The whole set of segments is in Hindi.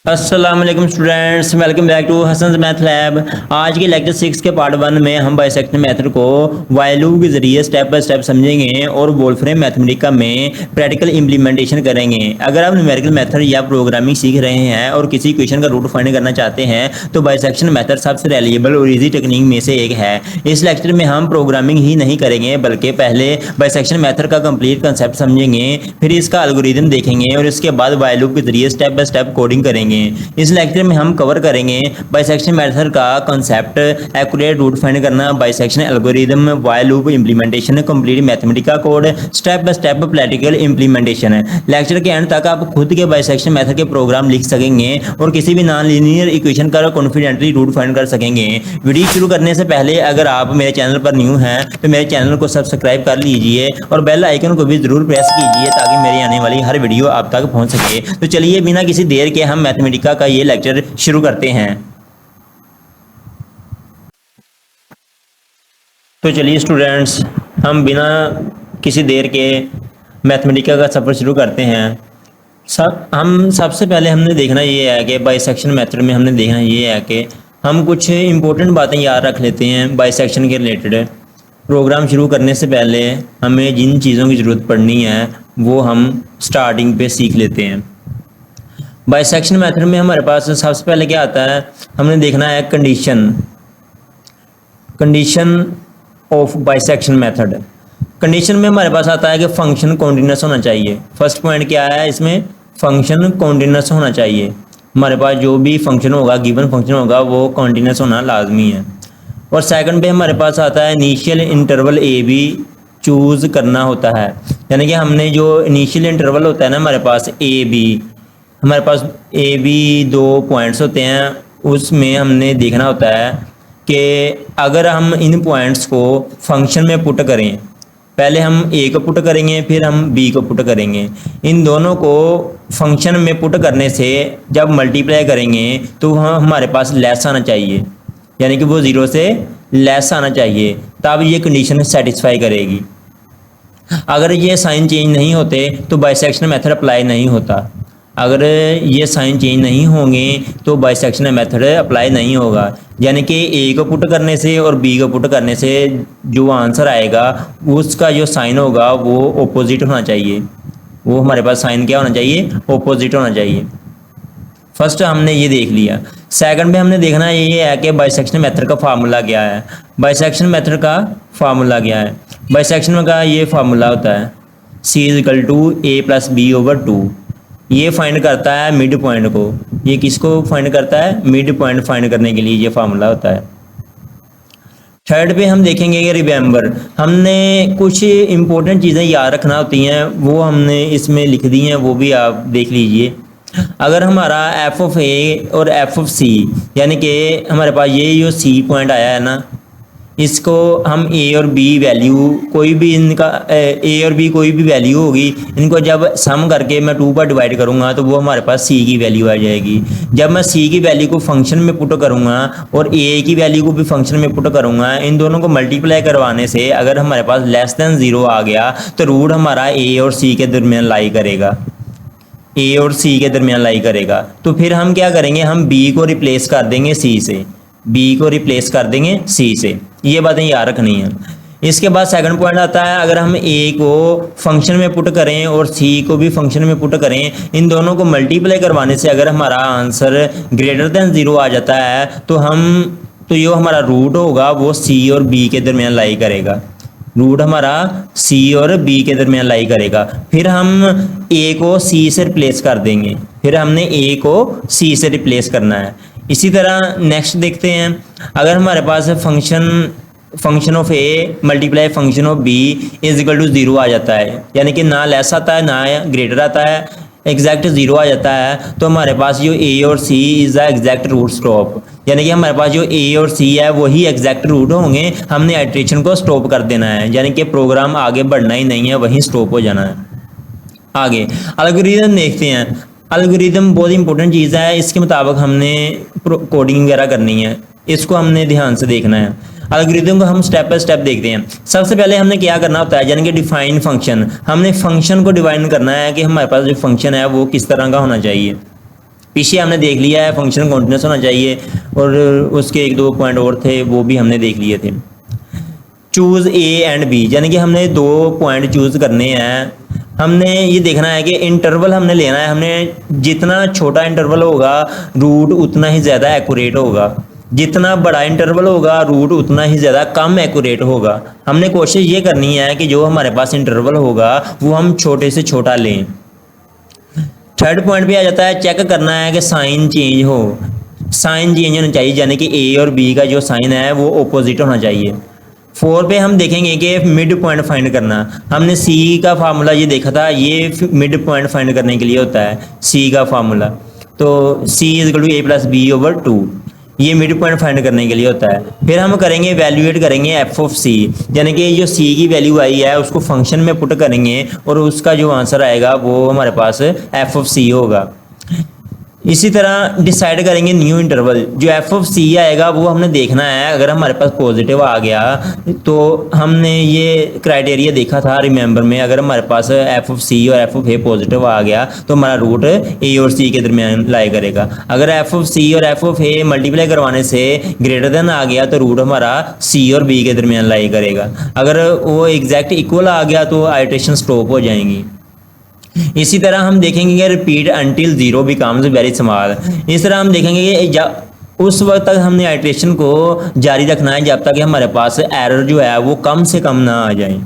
अस्सलाम वालेकुम students, welcome back to Hasan's math lab. आज के लेक्चर 6 के पार्ट 1 में हम बाइसेक्शन मेथड को व्हाइल लूप के जरिए स्टेप बाय स्टेप समझेंगे और वोल्फ्रेम मैथमेटिका में प्रैक्टिकल इंप्लीमेंटेशन करेंगे। अगर आप न्यूमेरिकल मेथड या प्रोग्रामिंग सीख रहे हैं और किसी क्वेश्चन का रूट फाइंड करना चाहते हैं तो बाइसेक्शन मेथड सबसे रिलायबल और ईजी टेक्निक में से एक है। इस लेक्चर में हम प्रोग्रामिंग ही नहीं करेंगे बल्कि पहले बाइसेक्शन मेथड का कंप्लीट कंसेप्ट समझेंगे, फिर इसका एल्गोरिथम देखेंगे और इसके बाद व्हाइल लूप के जरिए स्टेप बाय स्टेप कोडिंग करेंगे। इस लेक्चर में हम कवर करेंगे बाइसेक्शन मेथड का कांसेप्ट, एक्यूरेट रूट फाइंड करना, bisection algorithm, while loop implementation, complete Mathematica code, step by step practical implementation. Lecture के एंड तक आप खुद के बाइसेक्शन मेथड के प्रोग्राम लिख सकेंगे और किसी भी नॉन लीनियर इक्वेशन का कॉन्फिडेंटली रूट फाइंड कर सकेंगे। वीडियो शुरू करने से पहले अगर आप मेरे चैनल पर न्यू हैं तो मेरे चैनल को सब्सक्राइब कर लीजिए और बेल आइकन को भी जरूर प्रेस कीजिए ताकि मेरी आने वाली हर वीडियो आप तक पहुंच सके। तो चलिए बिना किसी देर के हम मैथमेटिका का ये लेक्चर शुरू करते हैं। तो चलिए स्टूडेंट्स, हम बिना किसी देर के मैथमेटिका का सफ़र शुरू करते हैं। हम सबसे पहले हमने देखना ये है कि बाइसेक्शन मेथड में हमने देखना ये है कि हम कुछ इंपॉर्टेंट बातें याद रख लेते हैं बाइसेक्शन के रिलेटेड। प्रोग्राम शुरू करने से पहले हमें जिन चीज़ों की ज़रूरत पड़नी है वो हम स्टार्टिंग पे सीख लेते हैं। बाइसेक्शन मेथड में हमारे पास सबसे पहले क्या आता है, हमने देखना है condition of bisection method. Condition में हमारे पास आता है कि फंक्शन कॉन्टिन्यूस होना चाहिए। फर्स्ट पॉइंट क्या है इसमें, फंक्शन कॉन्टिन्यूस होना चाहिए। हमारे पास जो भी फंक्शन होगा, गिवन फंक्शन होगा, वो कॉन्टिन्यूस होना लाजमी है। और सेकंड पे हमारे पास आता है initial interval A B choose करना होता है, यानी कि हमने जो इनिशियल इंटरवल होता है ना हमारे पास ए बी, हमारे पास ए बी दो पॉइंट्स होते हैं, उसमें हमने देखना होता है कि अगर हम इन पॉइंट्स को फंक्शन में पुट करें, पहले हम ए को पुट करेंगे फिर हम बी को पुट करेंगे। इन दोनों को फंक्शन में पुट करने से जब मल्टीप्लाई करेंगे तो हमारे पास लेस आना चाहिए, यानी कि वो ज़ीरो से लेस आना चाहिए, तब ये कंडीशन सेटिस्फाई करेगी। अगर ये साइन चेंज नहीं होते तो बाइसेक्शन मेथड अप्लाई नहीं होता। अगर ये साइन चेंज नहीं होंगे तो बाइसेक्शन मेथड अप्लाई नहीं होगा, यानी कि ए को पुट करने से और बी को पुट करने से जो आंसर आएगा उसका जो साइन होगा वो ऑपोजिट होना चाहिए। वो हमारे पास साइन क्या होना चाहिए, ऑपोजिट होना चाहिए। फर्स्ट हमने ये देख लिया। सेकंड में हमने देखना ये है कि बाइसेक्शन मेथड का फार्मूला क्या है। बाइसेक्शन मेथड का फार्मूला क्या है, बाइसेक्शन का ये फार्मूला होता है C=A+B/2। ये फाइंड करता है मिड पॉइंट को। ये किसको फाइंड करता है, मिड पॉइंट फाइंड करने के लिए ये फार्मूला होता है। थर्ड पे हम देखेंगे कि रिमेंबर, हमने कुछ इंपॉर्टेंट चीज़ें याद रखना होती हैं, वो हमने इसमें लिख दी हैं, वो भी आप देख लीजिए। अगर हमारा f(a) और f(c), यानी कि हमारे पास ये जो c पॉइंट आया है ना, इसको हम a और b वैल्यू कोई भी इनका a और b कोई भी वैल्यू होगी, इनको जब सम करके मैं 2 पर डिवाइड करूंगा तो वो हमारे पास c की वैल्यू आ जाएगी। जब मैं c की वैल्यू को फंक्शन में पुट करूंगा और a की वैल्यू को भी फंक्शन में पुट करूंगा, इन दोनों को मल्टीप्लाई करवाने से अगर हमारे पास लेस देन 0 आ गया तो रूट हमारा a और c के दरमियान लाई करेगा, a और c के दरमियान लाई करेगा। तो फिर हम क्या करेंगे, हम b को रिप्लेस कर देंगे c से, b को रिप्लेस कर देंगे c से। ये बातें याद रखनी है। इसके बाद सेकंड पॉइंट आता है, अगर हम a को फंक्शन में पुट करें और c को भी फंक्शन में पुट करें, इन दोनों को मल्टीप्लाई करवाने से अगर हमारा आंसर ग्रेटर देन 0 आ जाता है तो जो हमारा रूट होगा वो c और b के दरमियान लाई करेगा। रूट हमारा c और b के दरमियान लाई करेगा। फिर हम a को c से रिप्लेस कर देंगे, फिर हमने a को c से रिप्लेस करना है। इसी तरह नेक्स्ट देखते हैं, अगर हमारे पास function of a multiply function of b =0 आ जाता है, यानी कि ना लेस आता है ना ग्रेटर आता है, एग्जैक्ट 0 आ जाता है, तो हमारे पास जो a और c is the exact root stop, यानी कि हमारे पास जो a और c है वही एग्जैक्ट रूट होंगे। हमने आइट्रेशन को स्टॉप कर देना है, यानी कि प्रोग्राम आगे बढ़ना ही नहीं है, वहीं स्टॉप हो जाना है। आगे एल्गोरिथम देखते हैं। एल्गोरिथम बहुत इंपॉर्टेंट चीज़ है, इसके मुताबिक हमने कोडिंग वगैरह करनी है, इसको हमने ध्यान से देखना है। एल्गोरिथम को हम स्टेप बाय स्टेप देखते हैं। सबसे पहले हमने क्या करना होता है, यानी कि डिफाइन फंक्शन। हमने फंक्शन को डिफाइन करना है कि हमारे पास जो फंक्शन है वो किस तरह का होना चाहिए। पीछे हमने देख लिया है फंक्शन कॉन्टिन्यूस होना चाहिए, और उसके एक दो पॉइंट और थे वो भी हमने देख लिए थे। चूज़ ए एंड बी, यानी कि हमने दो पॉइंट चूज़ करने हैं। हमने ये देखना है कि इंटरवल हमने लेना है, हमने जितना छोटा इंटरवल होगा रूट उतना ही ज़्यादा एक्यूरेट होगा, जितना बड़ा इंटरवल होगा रूट उतना ही ज़्यादा कम एक्यूरेट होगा। हमने कोशिश ये करनी है कि जो हमारे पास इंटरवल होगा वो हम छोटे से छोटा लें। थर्ड पॉइंट पे आ जाता है चेक करना है कि साइन चेंज हो, साइन चेंज होना चाहिए, यानी कि ए और बी का जो साइन है वो ऑपोजिट होना चाहिए। फोर पे हम देखेंगे कि मिड पॉइंट फाइंड करना। हमने सी का फार्मूला ये देखा था, ये मिड पॉइंट फाइंड करने के लिए होता है सी का फार्मूला। तो C is equal to A plus B over 2, ये मिड पॉइंट फाइंड करने के लिए होता है। फिर हम करेंगे वैल्यूएट करेंगे एफ ऑफ सी, यानी कि जो सी की वैल्यू आई है उसको फंक्शन में पुट करेंगे और उसका जो आंसर आएगा वो हमारे पास एफ ऑफ सी होगा। इसी तरह डिसाइड करेंगे न्यू इंटरवल, जो एफ ऑफ सी आएगा वो हमने देखना है। अगर हमारे पास पॉजिटिव आ गया तो हमने ये क्राइटेरिया देखा था रिमेंबर में, अगर हमारे पास एफ ऑफ सी और एफ ऑफ ए पॉजिटिव आ गया तो हमारा रूट ए और सी के दरमियान लाई करेगा। अगर एफ ऑफ सी और एफ ऑफ ए मल्टीप्लाई करवाने से ग्रेटर देन आ गया तो रूट हमारा सी और बी के दरमियान लाई करेगा। अगर वो एग्जैक्ट इक्वल आ गया तो आइटरेशन स्टॉप हो जाएंगी। इसी तरह हम देखेंगे कि repeat until zero becomes very small. इस तरह हम देखेंगे कि उस वक्त तक हमने आइट्रेशन को जारी रखना है जब तक हमारे पास एरर जो है वो कम से कम ना आ जाए,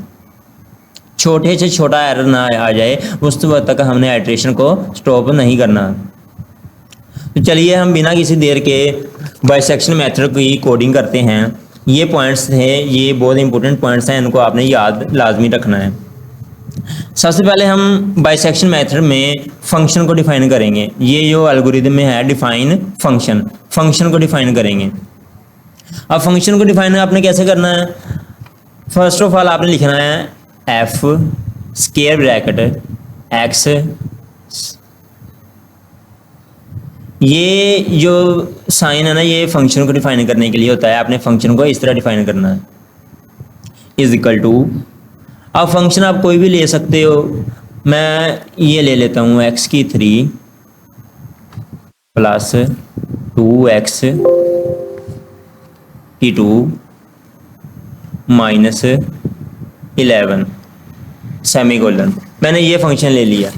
छोटे से छोटा एरर ना आ जाए, उस वक्त तक हमने आइट्रेशन को स्टॉप नहीं करना। तो चलिए हम बिना किसी देर के बाइसेक्शन मेथड की कोडिंग करते हैं। ये पॉइंट्स थे, ये बहुत इंपॉर्टेंट पॉइंट्स हैं, इनको आपने याद लाजमी रखना है। सबसे पहले हम बाइसेक्शन मेथड में फंक्शन को डिफाइन करेंगे। ये जो एल्गोरिदम में है डिफाइन फंक्शन, फंक्शन को डिफाइन करेंगे। अब फंक्शन को डिफाइन आपने कैसे करना है, फर्स्ट ऑफ ऑल आपने लिखना है एफ स्क्वायर ब्रैकेट एक्स। ये जो साइन है ना ये फंक्शन को डिफाइन करने के लिए होता है। आपने फंक्शन को इस तरह डिफाइन करना है, इज इक्वल टू, अब फंक्शन आप कोई भी ले सकते हो, मैं ये ले लेता हूँ एक्स की 3 प्लस 2x की 2 माइनस 11 सेमीकोलन। मैंने ये फंक्शन ले लिया।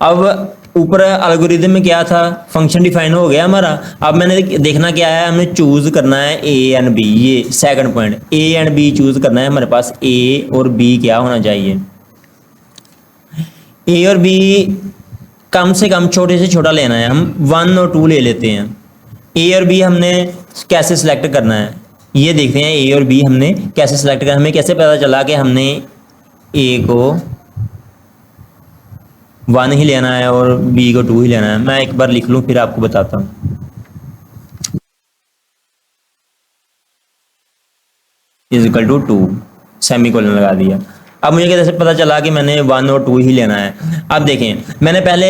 अब ऊपर एल्गोरिदम में क्या था, फंक्शन डिफाइन हो गया हमारा। अब मैंने देखना क्या है, हमें चूज करना है ए एंड बी। ये second point, A and B choose करना है। हमारे पास ए और बी क्या होना चाहिए, ए और बी कम से कम छोटे से छोटा लेना है। हम 1 और 2 ले लेते हैं। ए और बी हमने कैसे सिलेक्ट करना है ये देखते हैं। ए और बी हमने कैसे सिलेक्ट करना, हमें कैसे पता चला कि हमने ए को 1 ही लेना है और बी को 2 ही लेना है। मैं एक बार लिख लूं फिर आपको बताता हूं। इज इक्वल टू 2 सेमीकोलन लगा दिया। अब मुझे कैसे पता चला कि मैंने 1 और 2 ही लेना है। अब देखें, मैंने पहले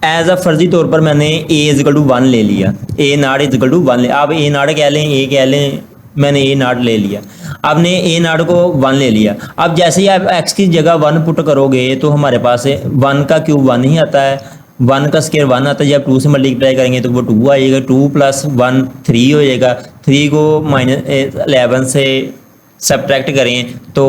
एज अ फर्जी तौर पर मैंने ए इज इक्वल टू 1 ले लिया, ए नाट इज इक्वल टू 1 ले। आप ए नाट कह लें, ए कह लें, मैंने ए नाट ले लिया। आपने ए नाट को 1 ले लिया। अब जैसे ही आप एक्स की जगह 1 पुट करोगे तो हमारे पास 1 का क्यूब 1 ही आता है, 1 का स्क्वायर 1 आता है। जब 2 से मल्टीप्लाई करेंगे तो वो 2 आएगा, 2 प्लस 1 3 हो जाएगा। 3 को -11 से सब्ट्रैक्ट करें तो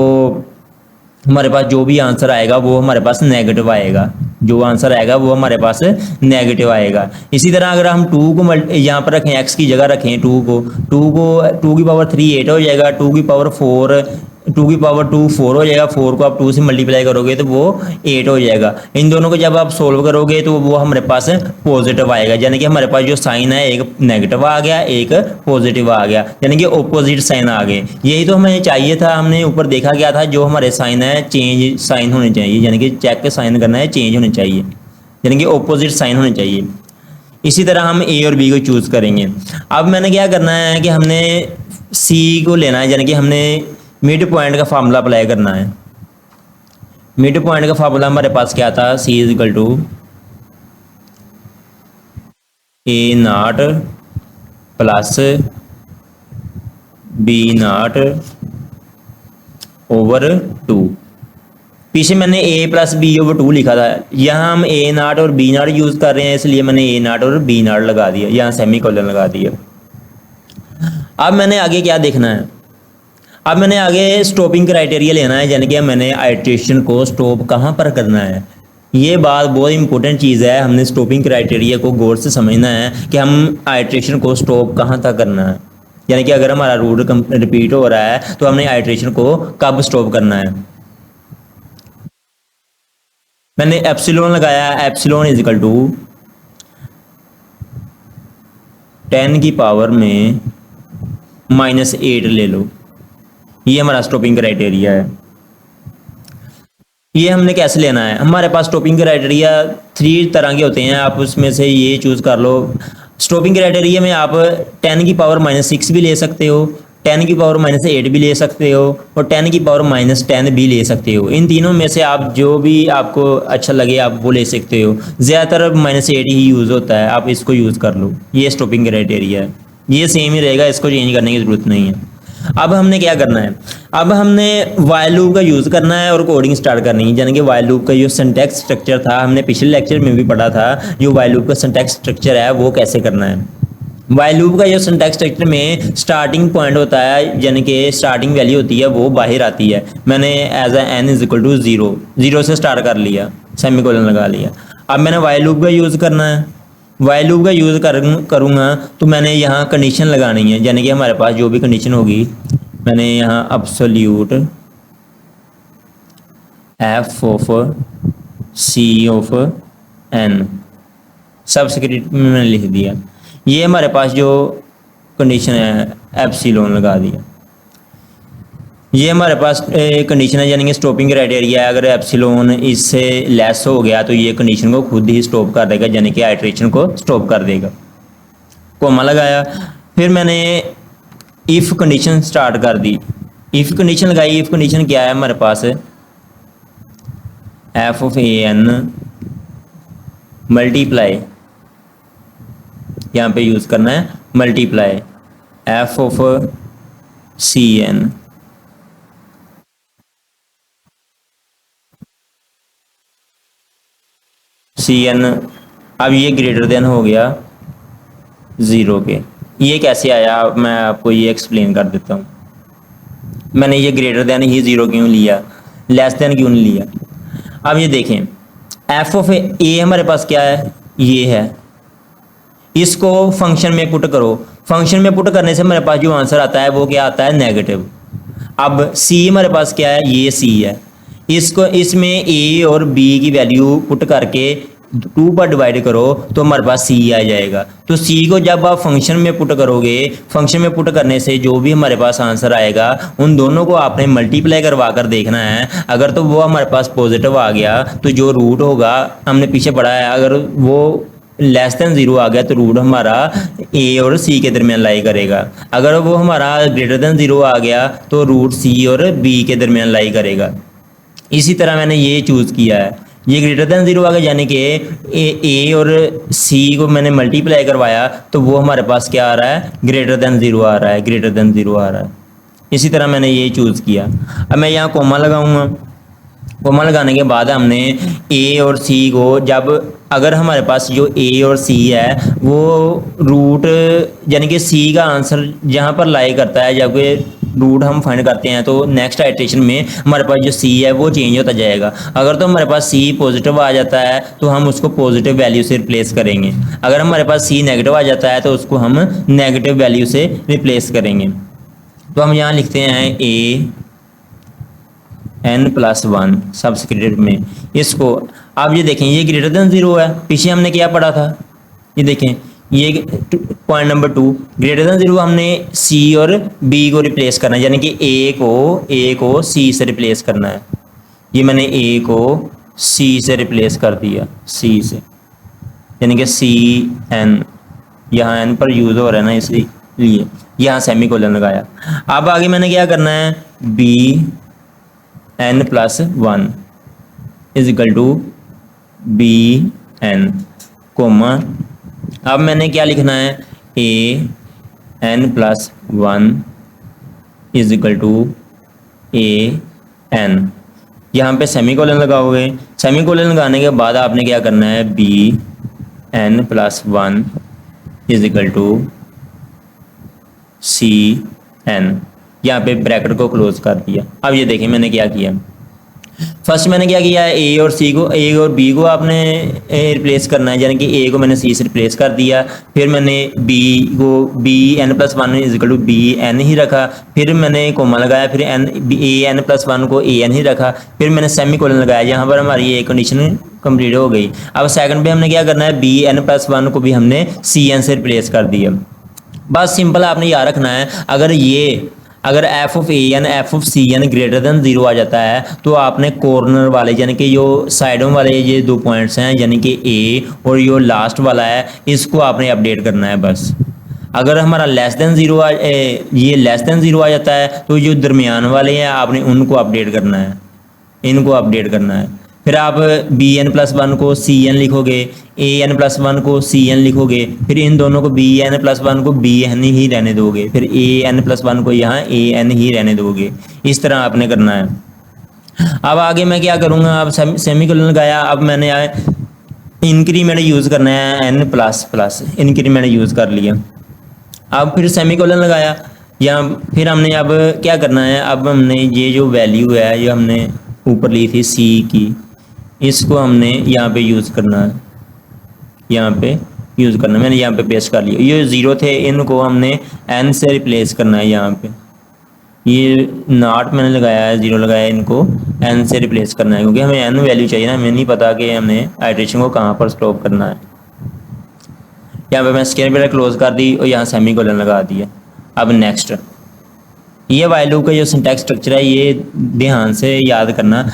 हमारे पास जो भी आंसर आएगा वो हमारे पास नेगेटिव आएगा, जो आंसर आएगा वो हमारे पास नेगेटिव आएगा। इसी तरह अगर हम 2 को यहाँ पर रखें, x की जगह रखें 2 को 2 की पावर 3 8 हो जाएगा, 2 की पावर 2 4 हो जाएगा। 4 को आप 2 से मल्टीप्लाई करोगे तो वो 8 हो जाएगा। इन दोनों को जब आप सोल्व करोगे तो वो हमारे पास पॉजिटिव आएगा, यानी कि हमारे पास जो साइन है एक नेगेटिव आ गया, एक पॉजिटिव आ गया, यानी कि ऑपोजिट साइन आ गए। यही तो हमें चाहिए था। हमने ऊपर देखा गया था जो हमारे साइन है चेंज साइन होने चाहिए, यानी कि चेक साइन करना है चेंज होने चाहिए, यानी कि ऑपोजिट साइन होने चाहिए। इसी तरह हम ए और बी को चूज करेंगे। अब मैंने क्या करना है कि हमने सी को लेना है, यानी कि हमने मिड पॉइंट का फार्मूला अप्लाई करना है। मिड पॉइंट का फार्मूला हमारे पास क्या था, C is equal to A naught plus B naught over 2। पीछे मैंने a प्लस बी ओवर 2 लिखा था, यहाँ हम a नाट और b नाट यूज़ कर रहे हैं, इसलिए मैंने a नाट और b नाट लगा दिया, यहाँ सेमी कोलन लगा दिया। अब मैंने आगे क्या देखना है, अब मैंने आगे स्टॉपिंग क्राइटेरिया लेना है, यानी कि मैंने आइट्रेशन को स्टॉप कहाँ पर करना है। ये बात बहुत इंपॉर्टेंट चीज़ है, हमने स्टॉपिंग क्राइटेरिया को गौर से समझना है कि हम आइट्रेशन को स्टॉप कहाँ तक करना है, यानी कि अगर हमारा रूट रिपीट हो रहा है तो हमने आइट्रेशन को कब स्टॉप करना है। मैंने एप्सिलॉन लगाया, एप्सिलॉन इज इक्वल टू 10 की पावर में -8 ले लो, ये हमारा स्टॉपिंग क्राइटेरिया है। ये हमने कैसे लेना है, हमारे पास स्टॉपिंग क्राइटेरिया 3 तरह के होते हैं, आप उसमें से ये चूज़ कर लो। स्टॉपिंग क्राइटेरिया में आप 10 की पावर -6 भी ले सकते हो, 10 की पावर -8 भी ले सकते हो और 10 की पावर -10 भी ले सकते हो। इन तीनों में से आप जो भी आपको अच्छा लगे आप वो ले सकते हो। ज़्यादातर -8 ही यूज़ होता है, आप इसको यूज़ कर लो। ये स्टॉपिंग क्राइटेरिया है, ये सेम ही रहेगा, इसको चेंज करने की ज़रूरत नहीं है। अब हमने क्या करना है, अब हमने वाइल लूप का यूज़ करना है और कोडिंग स्टार्ट करनी है। यानी कि वाइल लूप का जो सिंटैक्स स्ट्रक्चर था, हमने पिछले लेक्चर में भी पढ़ा था, जो वाइल लूप का सिंटैक्स स्ट्रक्चर है वो कैसे करना है। वाइल लूप का जो सिंटैक्स स्ट्रक्चर में स्टार्टिंग पॉइंट होता है, यानी कि स्टार्टिंग वैल्यू होती है वो बाहर आती है। मैंने as n is equal to 0 0 से स्टार्ट कर लिया, सेमीकोलन लगा लिया। अब मैंने वाइल लूप का यूज़ करना है, वाइल लूप का यूज़ करूँगा तो मैंने यहाँ कंडीशन लगानी है, यानी कि हमारे पास जो भी कंडीशन होगी, मैंने यहाँ absolute f of c of n subscript में मैंने लिख दिया। ये हमारे पास जो कंडीशन है एप्सिलॉन लगा दिया। ये हमारे पास कंडीशन है, यानी कि स्टॉपिंग क्राइटेरिया है। अगर एप्सिलॉन इससे लेस हो गया तो ये कंडीशन को खुद ही स्टॉप कर देगा, यानी कि आइट्रेशन को स्टॉप कर देगा। कोमा लगाया, फिर मैंने इफ़ कंडीशन स्टार्ट कर दी, इफ़ कंडीशन लगाई। इफ़ कंडीशन क्या है हमारे पास, F of A N multiply, यहाँ पे यूज़ करना है multiply F of C N C N. अब ये ग्रेटर देन हो गया 0 के। ये कैसे आया, मैं आपको ये एक्सप्लेन कर देता हूँ। मैंने ये ग्रेटर देन ही 0 क्यों लिया, लेस देन क्यों नहीं लिया। अब ये देखें, एफ ऑफ ए हमारे पास क्या है, ये है। इसको फंक्शन में पुट करो, फंक्शन में पुट करने से हमारे पास जो आंसर आता है वो क्या आता है, नेगेटिव। अब सी हमारे पास क्या है, ये सी है। इसको इसमें ए और बी की वैल्यू पुट करके 2 पर डिवाइड करो तो हमारे पास सी आ जाएगा। तो सी को जब आप फंक्शन में पुट करोगे, फंक्शन में पुट करने से जो भी हमारे पास आंसर आएगा उन दोनों को आपने मल्टीप्लाई करवा कर देखना है। अगर तो वो हमारे पास पॉजिटिव आ गया तो जो रूट होगा, हमने पीछे पढ़ा है, अगर वो लेस देन 0 आ गया तो रूट हमारा ए और सी के दरमियान लाई करेगा। अगर वो हमारा ग्रेटर देन 0 आ गया तो रूट सी और बी के दरमियान लाई करेगा। इसी तरह मैंने ये चूज़ किया है, ये ग्रेटर देन 0 आ गया, यानी कि ए और सी को मैंने मल्टीप्लाई करवाया तो वो हमारे पास क्या आ रहा है, ग्रेटर देन 0 आ रहा है, ग्रेटर देन 0 आ रहा है। इसी तरह मैंने ये चूज़ किया। अब मैं यहाँ कोमा लगाऊंगा, कोमा लगाने के बाद हमने ए और सी को, जब अगर हमारे पास जो ए और सी है वो रूट, यानी कि सी का आंसर जहाँ पर लाई करता है, जबकि रूट हम फाइंड करते हैं तो नेक्स्ट आइट्रेशन में हमारे पास जो सी है वो चेंज होता जाएगा। अगर तो हमारे पास सी पॉजिटिव आ जाता है तो हम उसको पॉजिटिव वैल्यू से रिप्लेस करेंगे। अगर हमारे पास सी नेगेटिव आ जाता है तो उसको हम नेगेटिव वैल्यू से रिप्लेस करेंगे। तो हम यहाँ लिखते हैं ए n+1 सबस्क्रिप्ट में इसको। अब ये देखें, ये ग्रेटर देन 0 है, पीछे हमने क्या पढ़ा था, ये देखें, ये पॉइंट नंबर 2 ग्रेटर देन 0, हमने सी और बी को रिप्लेस करना है, यानी कि ए को सी से रिप्लेस करना है। ये मैंने ए को सी से रिप्लेस कर दिया, सी से, यानी कि सी एन, यहाँ एन पर यूज़ हो रहा है ना इसलिए यहाँ सेमीकोलन लगाया। अब आगे मैंने क्या करना है, B n+1 is equal to B N comma. अब मैंने क्या लिखना है, A n+1 is equal to A N. यहाँ पे सेमीकोलन लगाओगे। सेमीकोलन लगाने के बाद आपने क्या करना है, bn+1 is equal to cn, यहाँ पे ब्रैकेट को क्लोज कर दिया। अब ये देखिए मैंने क्या किया, फर्स्ट मैंने क्या किया, ए और बी को आपने रिप्लेस करना है, यानी कि ए को मैंने सी से रिप्लेस कर दिया। फिर मैंने बी को bn+1 is equal to bn ही रखा। फिर मैंने कोमा लगाया, फिर an+1 को an ही रखा। फिर मैंने सेमीकोलन लगाया। यहाँ पर हमारी ये कंडीशन कंप्लीट हो गई। अब सेकंड पे हमने क्या करना है, bn+1 को भी हमने cn से रिप्लेस कर दिया। बस सिंपल आपने याद रखना है, अगर f of an f of cn greater than 0 आ जाता है तो आपने कॉर्नर वाले यानी कि जो साइडों वाले ये दो पॉइंट्स हैं यानी कि a और जो लास्ट वाला है इसको आपने अपडेट करना है बस। अगर हमारा लेस देन 0 ये लेस देन 0 आ जाता है तो जो दरमियान वाले हैं आपने उनको अपडेट करना है, इनको अपडेट करना है। फिर आप bn+1 को cn लिखोगे, an+1 को cn लिखोगे, फिर इन दोनों को bn+1 को bn ही रहने दोगे, फिर an+1 को यहाँ an ही रहने दोगे। इस तरह आपने करना है। अब आगे मैं क्या करूँगा, अब सेमीकोलन लगाया। अब मैंने इंक्रीमेंट यूज़ करना है, n++ इंक्रीमेंट यूज़ कर लिया। अब फिर सेमीकोलन लगाया, या फिर हमने अब क्या करना है, अब हमने ये जो वैल्यू है जो हमने ऊपर ली थी c की, इसको हमने यहाँ पे यूज़ करना है, यहाँ पे यूज़ करना है। मैंने यहाँ पे पेस्ट कर लिया। ये 0 थे, इनको हमने n से रिप्लेस करना है। यहाँ पे ये नॉट मैंने लगाया है, 0 लगाया है, इनको n से रिप्लेस करना है क्योंकि हमें n वैल्यू चाहिए ना, हमें नहीं पता कि हमने आइट्रेशन को कहाँ पर स्टॉप करना है। यहाँ पे मैं स्क्वायर ब्रैकेट क्लोज कर दी और यहाँ सेमीकोलन लगा दिया। अब नेक्स्ट, ये वाइल लूप का जो सिंटैक्स स्ट्रक्चर है ये ध्यान से याद करना।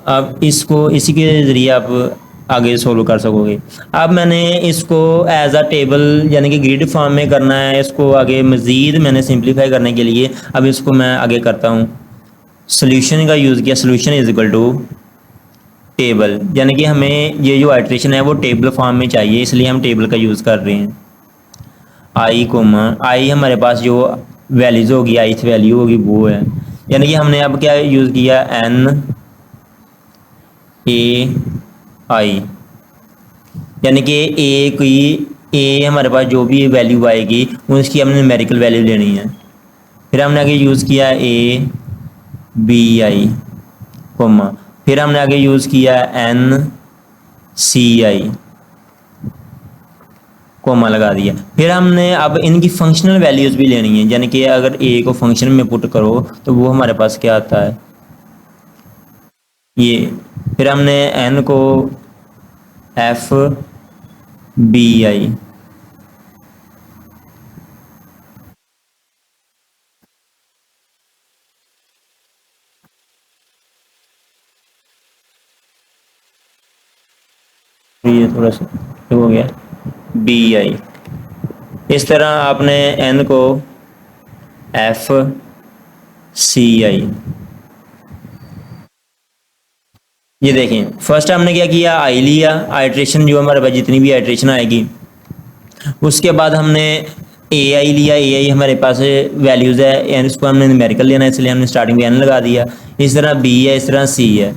अब इसको इसी के ज़रिए आप आगे सोल्व कर सकोगे। अब मैंने इसको एज अ टेबल यानी कि ग्रिड फॉर्म में करना है, इसको आगे मज़ीद मैंने सिंप्लीफाई करने के लिए अब इसको मैं आगे करता हूँ। सोल्यूशन का यूज़ किया, solution is equal to table, यानी कि हमें ये जो आइट्रेशन है वो टेबल फॉर्म में चाहिए, इसलिए हम टेबल का यूज़ कर रहे हैं। आई हमारे पास जो वैल्यूज़ होगी, ith वैल्यू होगी वो है, यानी कि हमने अब क्या यूज़ किया, n a i, यानी कि a हमारे पास जो भी वैल्यू आएगी उसकी हमने न्यूमेरिकल वैल्यू लेनी है। फिर हमने आगे यूज़ किया a b i कोमा, फिर हमने आगे यूज़ किया n c i कोमा लगा दिया। फिर हमने अब इनकी फंक्शनल वैल्यूज़ भी लेनी है, यानी कि अगर a को फंक्शन में पुट करो तो वो हमारे पास क्या आता है ये। फिर हमने n को f b i ये थोड़ा सा हो गया बी आई। इस तरह आपने n को f c i, ये देखें फर्स्ट हमने क्या किया, आई लिया, आइट्रेशन जो हमारे पास जितनी भी आइट्रेशन आएगी, उसके बाद हमने ए आई लिया, ए आई हमारे पास वैल्यूज़ है एन, इसको हमने न्यूमेरिकल लेना है इसलिए हमने स्टार्टिंग में एन लगा दिया। इस तरह बी है, इस तरह सी है।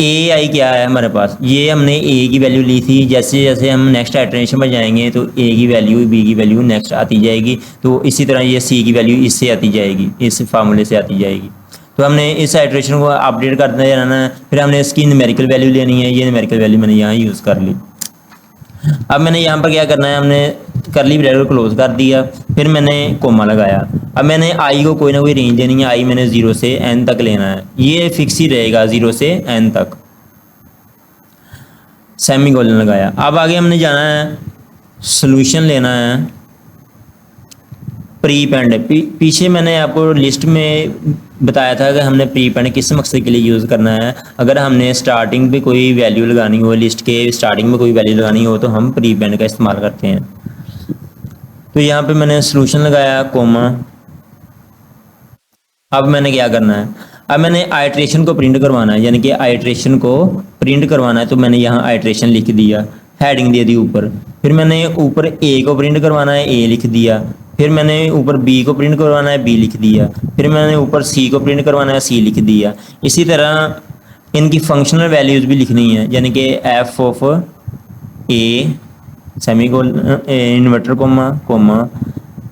ए आई क्या है हमारे पास, ये हमने ए की वैल्यू ली थी, जैसे जैसे हम नेक्स्ट आइट्रेशन में जाएंगे तो ए की वैल्यू बी की वैल्यू नेक्स्ट आती जाएगी, तो इसी तरह ये सी की वैल्यू इससे आती जाएगी, इस फार्मूले से आती जाएगी। तो हमने इस आइट्रेशन को अपडेट करते रहना है। फिर हमने इसकी न्यूमेरिकल वैल्यू लेनी है, ये न्यूमेरिकल वैल्यू मैंने यहाँ यूज़ कर ली। अब मैंने यहाँ पर क्या करना है, हमने करली ब्रैकेट क्लोज कर दिया, फिर मैंने कोमा लगाया। अब मैंने आई को कोई ना कोई रेंज देनी है, आई मैंने 0 से n तक लेना है, ये फिक्स ही रहेगा 0 से n तक। सेमीकोलन लगाया। अब आगे हमने जाना है, सॉल्यूशन लेना है प्री पेंड। पीछे मैंने आपको लिस्ट में बताया था कि हमने प्री पेंड किस मकसद के लिए यूज़ करना है। अगर हमने स्टार्टिंग पे कोई वैल्यू लगानी हो, लिस्ट के स्टार्टिंग में कोई वैल्यू लगानी हो तो हम प्री पेंड का इस्तेमाल करते हैं। तो यहाँ पे मैंने सॉल्यूशन लगाया कोमा। अब मैंने क्या करना है, अब मैंने आइट्रेशन को प्रिंट करवाना है, यानी कि आइट्रेशन को प्रिंट करवाना है, तो मैंने यहाँ आइट्रेशन लिख दिया, हेडिंग दे दी ऊपर। फिर मैंने ऊपर ए को प्रिंट करवाना है, ए लिख दिया। फिर मैंने ऊपर बी को प्रिंट करवाना है, बी लिख दिया। फिर मैंने ऊपर सी को प्रिंट करवाना है, सी लिख दिया। इसी तरह इनकी फंक्शनल वैल्यूज़ भी लिखनी है, यानी कि F of A semicolon inverted comma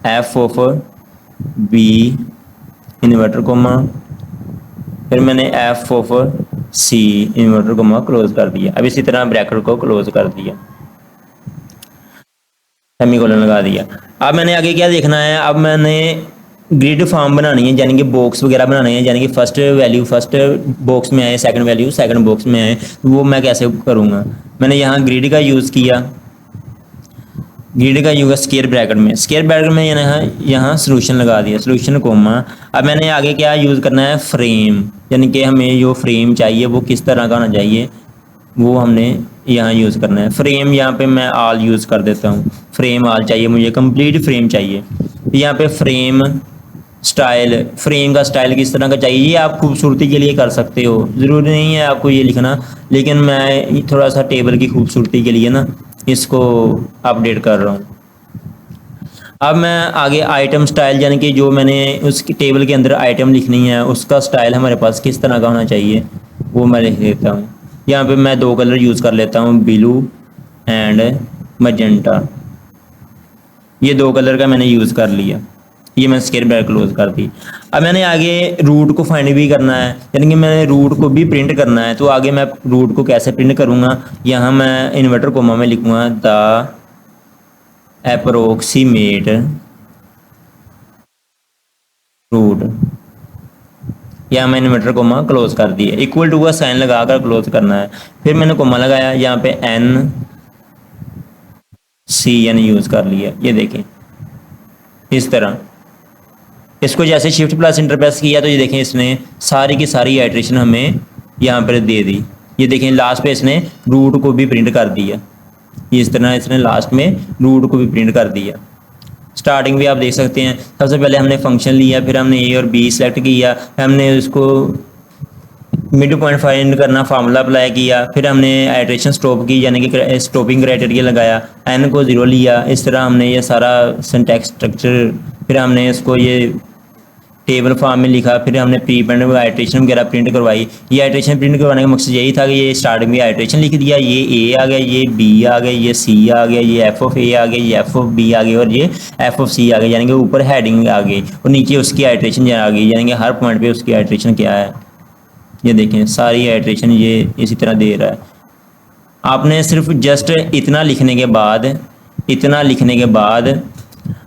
F of B inverted comma, फिर मैंने F of C inverted comma close कर दिया। अब इसी तरह ब्रैकेट को क्लोज कर दिया, सेमीकोलन लगा दिया। अब मैंने आगे क्या देखना है, अब मैंने ग्रिड फॉर्म बनानी है, यानी कि बॉक्स वगैरह बनाने हैं, यानी कि फर्स्ट वैल्यू फर्स्ट बॉक्स में आए, सेकंड वैल्यू सेकंड बॉक्स में आए, तो वो मैं कैसे करूँगा। मैंने यहाँ ग्रिड का यूज़ किया, ग्रिड का यूज़ स्क्वायर ब्रैकेट में, स्क्वायर ब्रैकेट में यहाँ सॉल्यूशन लगा दिया, सॉल्यूशन कोमा। अब मैंने आगे क्या यूज़ करना है, फ्रेम, यानी कि हमें जो फ्रेम चाहिए वो किस तरह का होना चाहिए, वो हमने यहाँ यूज़ करना है। फ्रेम यहाँ पे मैं आल यूज़ कर देता हूँ, फ्रेम आल चाहिए मुझे, कंप्लीट फ्रेम चाहिए। यहाँ पे फ्रेम स्टाइल, फ्रेम का स्टाइल किस तरह का चाहिए, ये आप खूबसूरती के लिए कर सकते हो, ज़रूरी नहीं है आपको ये लिखना, लेकिन मैं थोड़ा सा टेबल की खूबसूरती के लिए ना इसको अपडेट कर रहा हूँ। अब मैं आगे आइटम स्टाइल, यानी कि जो मैंने उस टेबल के अंदर आइटम लिखनी है उसका स्टाइल हमारे पास किस तरह का होना चाहिए वो मैं लिख देता हूँ। यहाँ पे मैं दो कलर यूज़ कर लेता हूँ, ब्लू एंड मजेंटा, ये दो कलर का मैंने यूज़ कर लिया। ये मैं स्क्वायर ब्रैकेट क्लोज कर दी। अब मैंने आगे रूट को फाइंड भी करना है, यानी कि मैंने रूट को भी प्रिंट करना है। तो आगे मैं रूट को कैसे प्रिंट करूँगा, यहाँ मैं इन्वर्टर कोमा में लिखूँगा द अप्रोक्सीमेट रूट, यहाँ मैंने इन्वर्टर कोमा क्लोज कर दिया, इक्वल टू का साइन लगाकर क्लोज करना है। फिर मैंने कोमा लगाया, यहाँ पे एन सी एन यूज़ कर लिया, ये देखें इस तरह। इसको जैसे शिफ्ट प्लस इंटर प्रेस किया तो ये देखें इसने सारी की सारी आइट्रेशन हमें यहाँ पर दे दी। ये देखें लास्ट पे इसने रूट को भी प्रिंट कर दिया, इस तरह इसने लास्ट में रूट को भी प्रिंट कर दिया। स्टार्टिंग भी आप देख सकते हैं, सबसे पहले हमने फंक्शन लिया, फिर हमने ए और बी सेलेक्ट किया, हमने उसको मिड पॉइंट फाइंड करना फार्मूला अप्लाई किया, फिर हमने आइट्रेशन स्टॉप की, यानी कि स्टॉपिंग क्राइटेरिया लगाया, एन को 0 लिया। इस तरह हमने ये सारा सिंटैक्स स्ट्रक्चर, फिर हमने इसको ये टेबल फॉर्म में लिखा, फिर हमने प्री प्रिंट आइट्रेशन वगैरह प्रिंट करवाई। ये आइट्रेशन प्रिंट करवाने का मकसद यही था कि ये स्टार्टिंग में आइट्रेशन लिख दिया, ये ए आ गया, ये बी आ गया, ये सी आ गया, ये एफ ऑफ ए आ गया, ये एफ ऑफ बी आ गया और ये एफ ऑफ सी आ गया, यानी कि ऊपर हेडिंग आ गई और नीचे उसकी आइट्रेशन आ गई, यानी कि हर पॉइंट पे उसकी आइट्रेशन क्या है। ये देखें सारी आइट्रेशन ये इसी तरह दे रहा है। आपने सिर्फ जस्ट इतना लिखने के बाद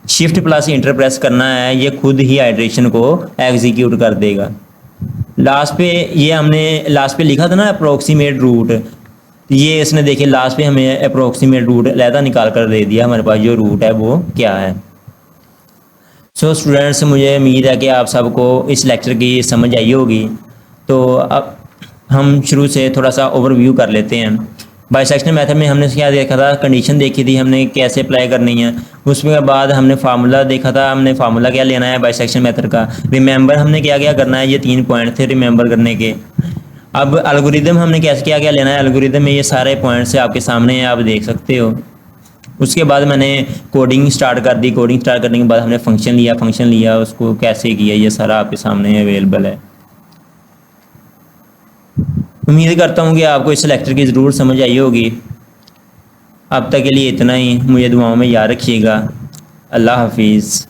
शिफ्ट प्लस इंटर प्रेस करना है, ये खुद ही आइट्रेशन को एग्जीक्यूट कर देगा। लास्ट पे ये हमने लास्ट पे लिखा था ना अप्रोक्सीमेट रूट, ये इसने देखे लास्ट पे हमें अप्रोक्सीमेट रूट अलहदा निकाल कर दे दिया, हमारे पास जो रूट है वो क्या है। सो स्टूडेंट्स, मुझे उम्मीद है कि आप सबको इस लेक्चर की समझ आई होगी। तो अब हम शुरू से थोड़ा सा ओवरव्यू कर लेते हैं। बाइसेक्शनल मेथड में हमने क्या देखा था, कंडीशन देखी थी हमने कैसे अप्लाई करनी है। उसके बाद हमने फार्मूला देखा था, हमने फार्मूला क्या लेना है बाइसेक्शनल मेथड का। रिमेंबर हमने क्या क्या करना है, ये 3 पॉइंट थे रिमेंबर करने के। अब एल्गोरिदम हमने कैसे क्या क्या लेना है, एल्गोरिदम में ये सारे पॉइंट्स आपके सामने हैं, आप देख सकते हो। उसके बाद मैंने कोडिंग स्टार्ट कर दी, कोडिंग स्टार्ट करने के बाद हमने फंक्शन लिया, उसको कैसे किया ये सारा आपके सामने अवेलेबल है। उम्मीद करता हूँ कि आपको इस लेक्चर की ज़रूर समझ आई होगी। अब तक के लिए इतना ही, मुझे दुआओं में याद रखिएगा। अल्लाह हाफिज़।